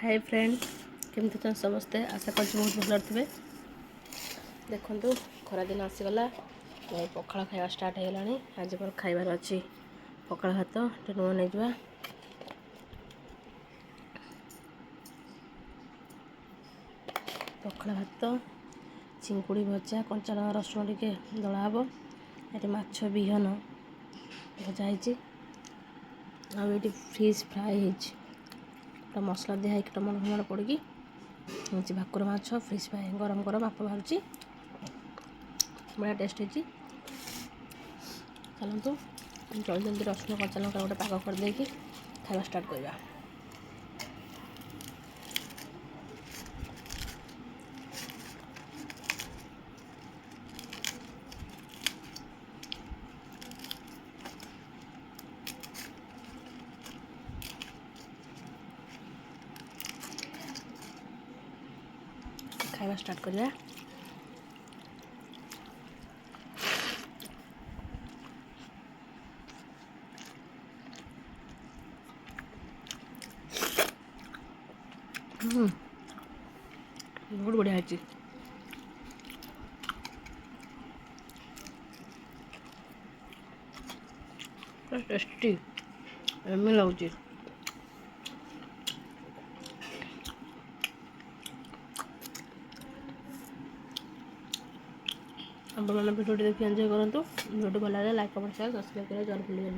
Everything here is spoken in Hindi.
हाय फ्रेंड केमती अच्छा समस्ते आशा कर बहुत भल थे। देखु खरा दिन आसीगला पखाड़ खावा स्टार्ट हो गला। आज पर खाइबार अच्छी पखाड़ भात लुण नहीं जा पखाड़ भात चिंकुड़ी भजा कंचा लंका रसुण टे दला हे ये माछ बिहन भजा ये फिश फ्राए हो मसला दिखाई टमाटो फमाटो पड़ी भाकुर माछ फिश फ्राए गरम गरम आप बाहर बड़ा टेस्ट है। चलतु जल्दी जल्दी रसुण कंचा लंका गोटे पाग करदे खावा स्टार्ट करवा। खाଇବା स्टार्ट करवा। बहुत बढ़िया है टेस्टी एम लगे। आप भिडियो देखिए एंजॉय करूँ। भिडियो भल लगे लाइक कमेंट शेयर सब्सक्राइब करें जरूर भूलिए।